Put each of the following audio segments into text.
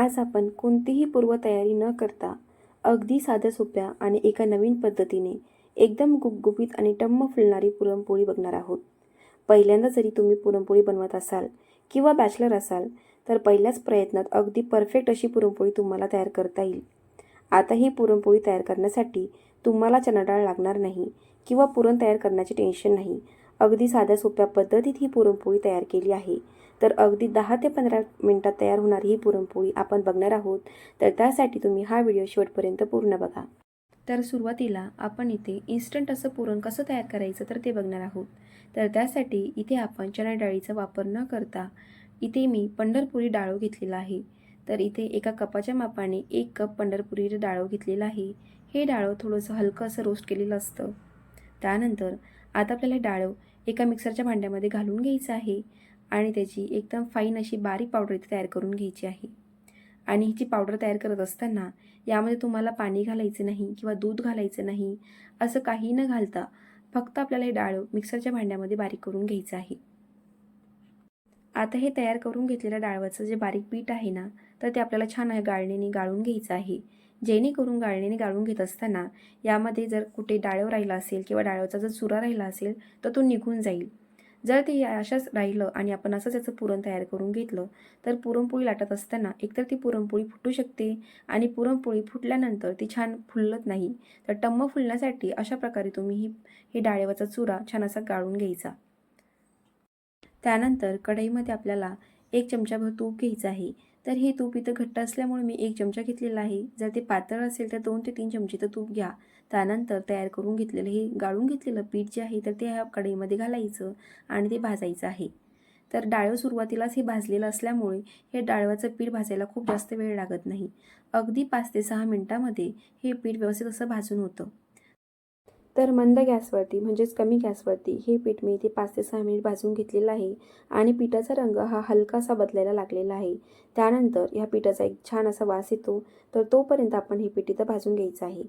आज आपण कोणतीही पूर्वतयारी न करता अगदी साध्या सोप्या आणि एका नवीन पद्धतीने एकदम गुबगुबीत आणि टम्म फुलणारी पुरणपोळी बघणार आहोत. पहिल्यांदा जरी तुम्ही पुरणपोळी बनवत असाल किंवा बॅचलर असाल तर पहिल्याच प्रयत्नात अगदी परफेक्ट अशी पुरणपोळी तुम्हाला तयार करता येईल. आता ही पुरणपोळी तयार करण्यासाठी तुम्हाला चणा डाळ लागणार नाही किंवा पुरण तयार करण्याचे टेन्शन नाही. अगदी साध्या सोप्या पद्धतीत ही पुरणपोळी तयार केली आहे. तर अगदी 10 ते 15 मिनिटात तयार होणारी ही पुरणपोळी आपण बघणार आहोत. तर त्यासाठी तुम्ही हा व्हिडिओ शेवटपर्यंत पूर्ण बघा. तर सुरुवातीला आपण इथे इन्स्टंट असं पुरण कसं तयार करायचं तर ते बघणार आहोत. तर त्यासाठी इथे आपण चणा डाळीचा वापर न करता इथे मी पंढरपुरी डाळू घेतलेला आहे. तर इथे एका कपाच्या मापाने 1 कप पंढरपुरी डाळू घेतलेला आहे. हे डाळू थोडंसं हलकं असं रोस्ट केलेलं असतं. त्यानंतर आता आपल्याला डाळू एका मिक्सरच्या भांड्यामध्ये घालून घ्यायचं आहे आणि त्याची एकदम फाईन अशी बारीक पावडर इथे तयार करून घ्यायची आहे. आणि हिची पावडर तयार करत असताना यामध्ये तुम्हाला पाणी घालायचं नाही किंवा दूध घालायचं नाही, असं काही न घालता फक्त आपल्याला हे डाळू मिक्सरच्या भांड्यामध्ये बारीक करून घ्यायचं आहे. आता हे तयार करून घेतलेल्या डाळवाचं जे बारीक पीठ आहे ना, तर ते आपल्याला छान गाळणीने गाळून घ्यायचं आहे. जेणेकरून गाळणीने गाळून घेत असताना यामध्ये जर कुठे डाळव राहिला असेल किंवा डाळवचा जर चुरा राहिला असेल तर तो निघून जाईल. जर ते अशाच राहिलं आणि आपण असंच याचं पुरण तयार करून घेतलं तर पुरणपोळी लाटत असताना एकतर ती पुरणपोळी फुटू शकते आणि पुरणपोळी फुटल्यानंतर ती छान फुलत नाही. तर टम्म फुलण्यासाठी अशा प्रकारे तुम्ही ही डाळेवाचा चुरा छान असा गाळून घ्यायचा. त्यानंतर कढईमध्ये आपल्याला 1 चमचाभर तूप घ्यायचं आहे. तर हे तूप इथं घट्ट असल्यामुळे मी 1 चमचा घेतलेला आहे. जर ते पातळ असेल तर 2 ते 3 चमचे तर तूप घ्या. त्यानंतर तयार करून घेतलेलं हे गाळून घेतलेलं पीठ जे आहे तर ते ह्या कढईमध्ये घालायचं आणि ते भाजायचं आहे. तर डाळं सुरुवातीलाच हे भाजलेलं असल्यामुळे हे डाळवाचं पीठ भाजायला खूप जास्त वेळ लागत नाही. अगदी 5 ते 6 मिनिटामध्ये हे पीठ व्यवस्थित असं भाजून होतं. तर मंद गॅसवरती म्हणजेच कमी गॅसवरती हे पीठ मी इथे 5 ते 6 मिनिट भाजून घेतलेलं आहे आणि पिठाचा रंग हा हलकासा बदलायला लागलेला आहे. त्यानंतर ह्या पिठाचा एक छान असा वास येतो. तर तोपर्यंत आपण हे पीठ इथं भाजून घ्यायचं आहे.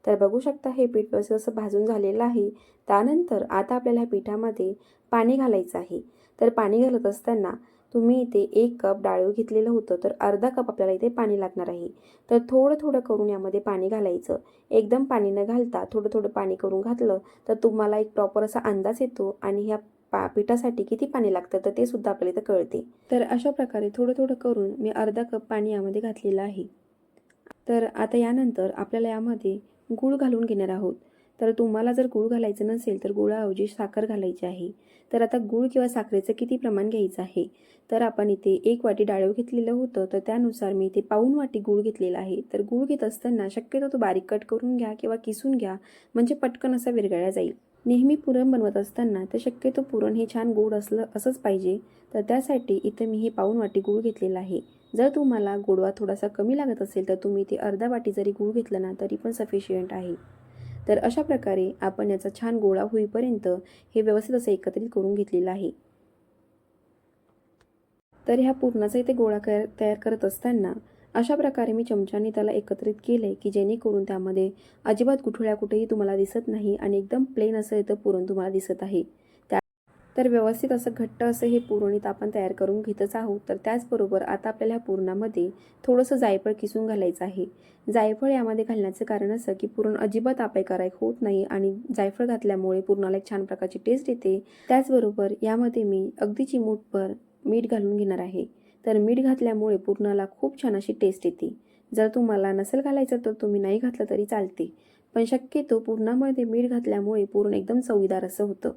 तर बघू शकता हे पीठ व्यवस्थित असं भाजून झालेलं आहे. त्यानंतर आता आपल्याला ह्या पिठामध्ये पाणी घालायचं आहे. तर पाणी घालत असताना तुम्ही इथे 1 कप डाळू घेतलेलं होतं तर अर्धा कप आपल्याला इथे पाणी लागणार आहे. तर थोडं थोडं करून यामध्ये पाणी घालायचं. एकदम पाणी न घालता थोडं थोडं पाणी करून घातलं तर तुम्हाला एक प्रॉपर असा अंदाज येतो आणि ह्या पिठासाठी किती पाणी लागतं तर ते सुद्धा आपल्याला इथं कळते. तर अशा प्रकारे थोडं थोडं करून मी अर्धा कप पाणी यामध्ये घातलेलं आहे. तर आता यानंतर आपल्याला यामध्ये गूळ घालून घेणार आहोत. तर तुम्हाला जर गूळ घालायचं नसेल तर गुळाऐवजी साखर घालायची आहे. तर आता गूळ किंवा साखरेचं किती प्रमाण घ्यायचं आहे तर आपण इथे 1 वाटी डाळू घेतलेलं होतं तर त्यानुसार मी इथे पाऊण वाटी गूळ घेतलेला आहे. तर गूळ घेत असताना शक्यतो तो बारीक कट करून घ्या किंवा किसून घ्या म्हणजे पटकन असा विरघळला जाईल. नेहमी पुरण बनवत असताना तर शक्यतो पुरण हे छान गोड असंच पाहिजे. तर त्यासाठी इथे मी हे पाऊण वाटी गूळ घेतलेला आहे. जर तुम्हाला गोडवा थोडासा कमी लागत असेल तर तुम्ही ते अर्धा वाटी जरी गूळ घेतलं ना तरी पण सफिशियंट आहे. तर अशा प्रकारे आपण याचा छान गोळा होईपर्यंत हे व्यवस्थित असं एकत्रित करून घेतलेलं आहे. तर ह्या पुरणाचा इथे गोळा तयार करत असताना अशा प्रकारे मी चमच्याने त्याला एकत्रित केले की जेणेकरून त्यामध्ये अजिबात गुठळ्या कुठेही तुम्हाला दिसत नाही आणि एकदम प्लेन असं इथं पुरण तुम्हाला दिसत आहे. तर व्यवस्थित असं घट्ट असं हे पुरण इथं आपण तयार करून घेतच आहोत. तर त्याचबरोबर आता आपल्याला ह्या पुरणामध्ये थोडंसं जायफळ किसून घालायचं आहे. जायफळ यामध्ये घालण्याचं कारण असं की पुरण अजिबात आपेकारक होत नाही आणि जायफळ घातल्यामुळे पुरणाला एक छान प्रकारची टेस्ट येते. त्याचबरोबर यामध्ये मी अगदी चिमूटभर मीठ घालून घेणार आहे. तर मीठ घातल्यामुळे पुरणाला खूप छान अशी टेस्ट येते. जर तुम्हाला नसेल घालायचं तर तुम्ही नाही घातलं तरी चालते. पण शक्यतो पुरणामध्ये मीठ घातल्यामुळे पुरण एकदम चवीदार असं होतं.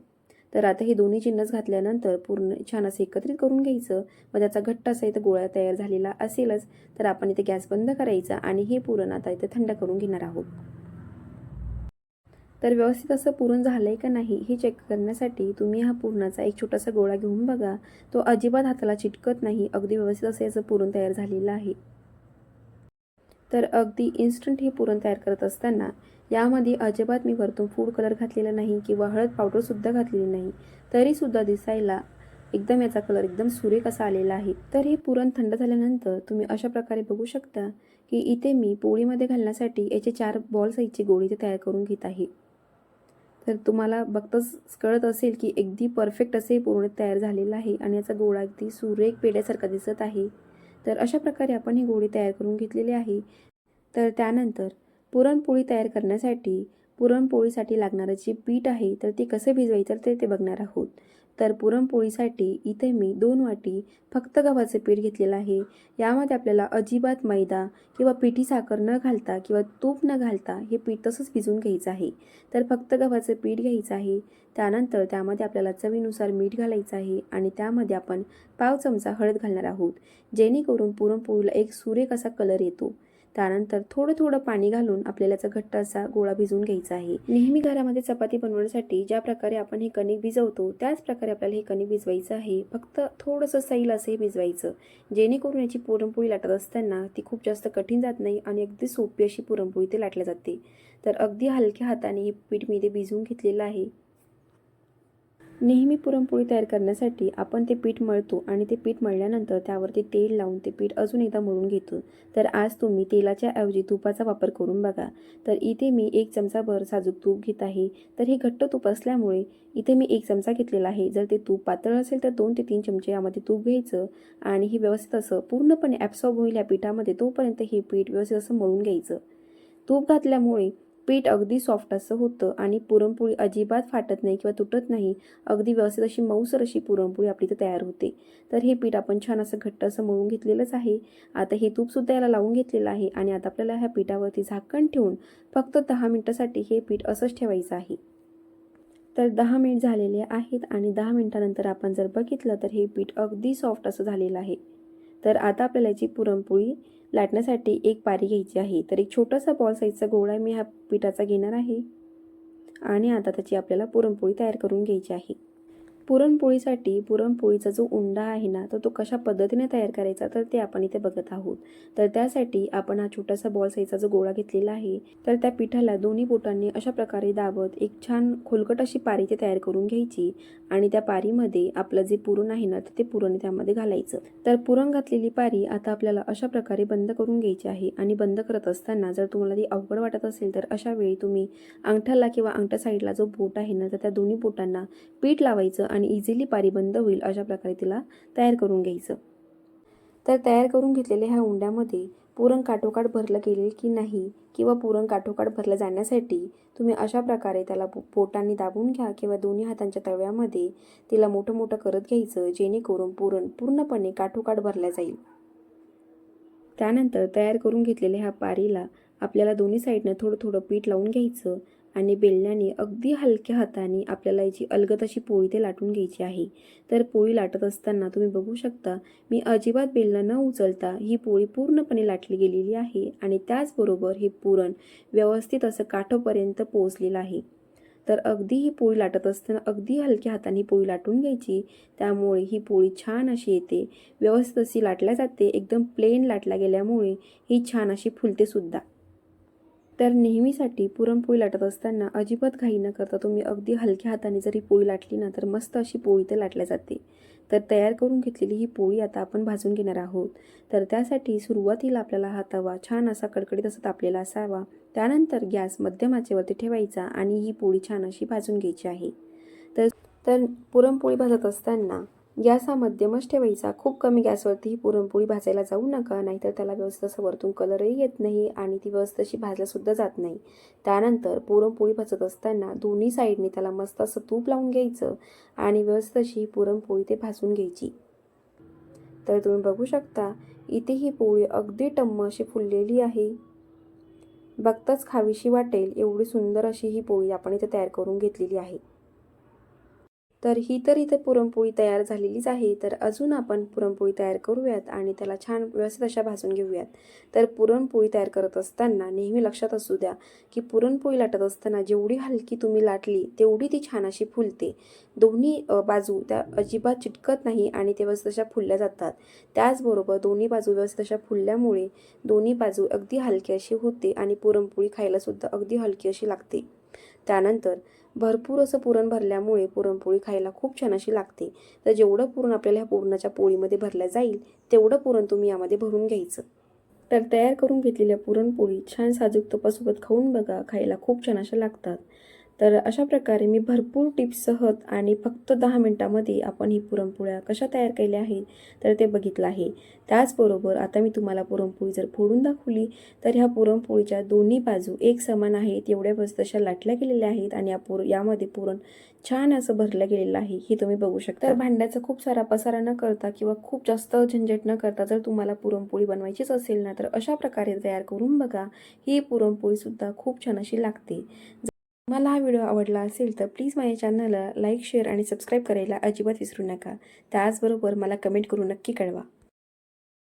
तर आता हे दोन्ही जिन्नस घातल्यानंतर पूर्ण छान असं एकत्रित करून घ्यायचं. मग त्याचा घट्ट असा इथं गोळा तयार झालेला असेलच तर आपण इथे गॅस बंद करायचा आणि हे पुरण आता इथे थंड करून घेणार आहोत. तर व्यवस्थित असं पुरण झालंय का नाही हे चेक करण्यासाठी तुम्ही हा पुरणाचा एक छोटासा गोळा घेऊन बघा. तो अजिबात हाताला चिटकत नाही. अगदी व्यवस्थित असं याचं पुरण तयार झालेलं आहे. तर अगदी इन्स्टंट हे पुरण तयार करत असताना यामध्ये अजिबात मी वरतून फूड कलर घातलेला नाही किंवा हळद पावडरसुद्धा घातलेली नाही. तरीसुद्धा दिसायला एकदम याचा कलर एकदम सुरेख असा आलेला आहे. तर हे पुरण थंड झाल्यानंतर तुम्ही अशा प्रकारे बघू शकता की इथे मी पोळीमध्ये घालण्यासाठी याचे 4 बॉल साईजची गोळी इथे तयार करून घेत आहे. तर तुम्हाला बघताच कळत असेल की अगदी परफेक्ट असे पुरण तयार झालेलं आहे आणि याचा गोळा अगदी सुरेख पेढ्यासारखा दिसत आहे. तर अशा प्रकारे आपण ही गोळी तयार करून घेतलेली आहे. तर त्यानंतर पुरणपोळी तयार करण्यासाठी पुरणपोळीसाठी लागणारं जे पीठ आहे तर ते कसं भिजवायचं ते बघणार आहोत. तर पुरणपोळीसाठी इथे मी 2 वाटी फक्त गव्हाचं पीठ घेतलेलं आहे. यामध्ये आपल्याला अजिबात मैदा किंवा पिठी साखर न घालता किंवा तूप न घालता हे पीठ तसंच भिजवून घ्यायचं आहे. तर फक्त गव्हाचं पीठ घ्यायचं आहे. त्यानंतर त्यामध्ये आपल्याला चवीनुसार मीठ घालायचं आहे आणि त्यामध्ये आपण पाव चमचा हळद घालणार आहोत, जेणेकरून पुरणपोळीला एक सुरेख असा कलर येतो. त्यानंतर थोडं थोडं पाणी घालून आपल्याला याचा घट्ट असा गोळा भिजवून घ्यायचा आहे. नेहमी घरामध्ये चपाती बनवण्यासाठी ज्या प्रकारे आपण हे कणिक भिजवतो त्याच प्रकारे आपल्याला हे कणिक भिजवायचं आहे. फक्त थोडंसं सैल असं हे भिजवायचं, जेणेकरून याची पुरणपोळी लाटत असताना ती खूप जास्त कठीण जात नाही आणि अगदी सोपी अशी पुरणपोळी ते लाटल्या जाते. तर अगदी हलक्या हाताने हे पीठ मी इथे भिजवून घेतलेलं आहे. नेहमी पुरणपोळी तयार करण्यासाठी आपण ते पीठ मळतो आणि ते पीठ मळल्यानंतर त्यावरती तेल लावून ते पीठ अजून एकदा मळून घेतो. तर आज तुम्ही तेलाच्या ऐवजी तुपाचा वापर करून बघा. तर इथे मी 1 चमचाभर साजूक तूप घेत आहे. तर हे घट्ट तूप असल्यामुळे इथे मी 1 चमचा घेतलेला आहे. जर ते तूप पातळ असेल तर 2 ते 3 चमचे यामध्ये तूप घ्यायचं आणि हे व्यवस्थित असं पूर्णपणे ॲब्सॉर्ब होईल या पिठामध्ये, तोपर्यंत हे पीठ व्यवस्थित असं मळून घ्यायचं. तूप घातल्यामुळे पीठ अगदी सॉफ्ट असं होतं आणि पुरणपोळी अजिबात फाटत नाही किंवा तुटत नाही. अगदी व्यवस्थित अशी मऊसर अशी पुरणपोळी आपली इथं तयार होते. तर हे पीठ आपण छान असं घट्ट असं मळून घेतलेलंच आहे. आता हे तूपसुद्धा याला लावून घेतलेलं आहे आणि आता आपल्याला ह्या पिठावरती झाकण ठेवून फक्त 10 मिनिटासाठी हे पीठ असंच ठेवायचं आहे. तर 10 मिनिट झालेले आहेत आणि 10 मिनिटानंतर आपण जर बघितलं तर हे पीठ अगदी सॉफ्ट असं झालेलं आहे. तर आता आपल्याला याची पुरणपोळी लाटण्यासाठी एक पारी घ्यायची आहे. तर एक छोटासा बॉल साईजचा गोळा मी ह्या पिठाचा घेणार आहे आणि आता त्याची आपल्याला पुरणपोळी तयार करून घ्यायची आहे. पुरणपोळीसाठी पुरणपोळीचा जो उंडा आहे ना तो कशा पद्धतीने तयार करायचा तर ते आपण इथे बघत आहोत. तर त्यासाठी आपण हा छोटासा बॉल साईजचा जो गोळा घेतलेला आहे तर त्या पिठाला दोन्ही बोटांनी अशा प्रकारे दाबत एक छान खोलगट अशी पारी ते तयार करून घ्यायची आणि त्या पारीमध्ये आपलं जे पुरण आहे ना ते पुरण त्यामध्ये घालायचं. तर पुरण घातलेली पारी आता आपल्याला अशा प्रकारे बंद करून घ्यायची आहे आणि बंद करत असताना जर तुम्हाला ती अवघड वाटत असेल तर अशा वेळी तुम्ही अंगठ्याला किंवा अंगठ्या साईडला जो बोट आहे ना तर त्या दोन्ही बोटांना पीठ लावायचं आणि इझिली पारी बंद होईल अशा प्रकारे तिला तयार करून घ्यायचं. तर तयार करून घेतलेल्या ह्या उंड्यामध्ये पुरण काठोकाठ भरलं गेले की नाही किंवा पुरण काठोकाठ भरलं जाण्यासाठी तुम्ही अशा प्रकारे त्याला बोटांनी दाबून घ्या किंवा दोन्ही हातांच्या तळव्यामध्ये तिला मोठं मोठं करत घ्यायचं, जेणेकरून पुरण पूर्णपणे काठोकाठ भरल्या जाईल. त्यानंतर तयार करून घेतलेल्या ह्या पारीला आपल्याला दोन्ही साईडनं थोडं थोडं पीठ लावून घ्यायचं आणि बेलण्याने अगदी हलक्या हाताने आपल्याला याची अलगद अशी पोळी ते लाटून घ्यायची आहे. तर पोळी लाटत असताना तुम्ही बघू शकता मी अजिबात बेलणं न उचलता ही पोळी पूर्णपणे लाटली गेलेली आहे आणि त्याचबरोबर हे पुरण व्यवस्थित असं काठोपर्यंत पोहोचलेलं आहे. तर अगदी ही पोळी लाटत असताना अगदी हलक्या हाताने ही पोळी लाटून घ्यायची, त्यामुळे ही पोळी छान अशी येते. व्यवस्थित अशी लाटल्या जाते. एकदम प्लेन लाटल्या गेल्यामुळे ही छान अशी फुलते सुद्धा. तर नेहमीसाठी पुरणपोळी लाटत असताना अजिबात घाई न करता तुम्ही अगदी हलक्या हाताने जरी पोळी लाटली ना तर मस्त अशी पोळी ते लाटल्या जाते. तर तयार करून घेतलेली ही पोळी आता आपण भाजून घेणार आहोत. तर त्यासाठी सुरुवातीला आपल्याला हा तवा छान असा कडकडीत असा तापलेला असावा. त्यानंतर गॅस मध्यम आचेवरती ठेवायचा आणि ही पोळी छान अशी भाजून घ्यायची आहे. तर तर पुरणपोळी भाजत असताना गॅस हा मध्यमच ठेवायचा. खूप कमी गॅसवरती ही पुरणपोळी भाजायला जाऊ नका, नाहीतर त्याला व्यवस्थित असं वरतून कलरही येत नाही आणि ती व्यवस्थित अशी भाजल्यासुद्धा जात नाही. त्यानंतर पुरणपोळी भाजत असताना दोन्ही साईडने त्याला मस्त असं तूप लावून घ्यायचं आणि व्यवस्थित अशी पुरणपोळी ते भाजून घ्यायची. तर तुम्ही बघू शकता इथे ही पोळी अगदी टम्म अशी फुललेली आहे. बघताच खावीशी वाटेल एवढी सुंदर अशी ही पोळी आपण इथे तयार करून घेतलेली आहे. तर ही तर इथे पुरणपोळी तयार झालेलीच आहे. तर अजून आपण पुरणपोळी तयार करूयात आणि त्याला छान व्यवस्थित अशा भाजून घेऊयात. तर पुरणपोळी तयार करत असताना नेहमी लक्षात असू द्या की पुरणपोळी लाटत असताना जेवढी हलकी तुम्ही लाटली तेवढी ती छान अशी फुलते. दोन्ही बाजू त्या अजिबात चिटकत नाही आणि ते व्यवस्थित अशा फुलल्या जातात. त्याचबरोबर दोन्ही बाजू व्यवस्थित अशा फुलल्यामुळे दोन्ही बाजू अगदी हलकी अशी होते आणि पुरणपोळी खायलासुद्धा अगदी हलकी अशी लागते. त्यानंतर भरपूर असं पुरण भरल्यामुळे पुरणपोळी खायला खूप छान अशी लागते. तर जेवढं पुरण आपल्याला ह्या पुरणाच्या पोळीमध्ये भरलं जाईल तेवढं पुरण तुम्ही यामध्ये भरून घ्यायचं. तर तयार करून घेतलेल्या पुरणपोळी छान साजूक तुपासोबत खाऊन बघा, खायला खूप छान अशा लागतात. तर अशा प्रकारे मी भरपूर टिप्ससह आणि फक्त 10 मिनिटामध्ये आपण ही पुरणपोळ्या कशा तयार केल्या आहेत तर ते बघितलं आहे. त्याचबरोबर आता मी तुम्हाला पुरणपोळी जर फोडून दाखवली तर ह्या पुरणपोळीच्या दोन्ही बाजू एक समान आहेत, एवढ्या बस तशा लाटल्या गेलेल्या आहेत आणि यामध्ये पुरण छान असं भरलं गेलेलं आहे, हे तुम्ही बघू शकता. तर भांड्याचा खूप सारा पसारा न करता किंवा खूप जास्त झंझट न करता जर तुम्हाला पुरणपोळी बनवायचीच असेल ना तर अशा प्रकारे तयार करून बघा. ही पुरणपोळीसुद्धा खूप छान अशी लागते. तुम्हाला हा व्हिडिओ आवडला असेल तर प्लीज माझ्या चॅनलला लाईक, शेअर आणि सबस्क्राईब करायला अजिबात विसरू नका. त्याचबरोबर मला कमेंट करून नक्की कळवा.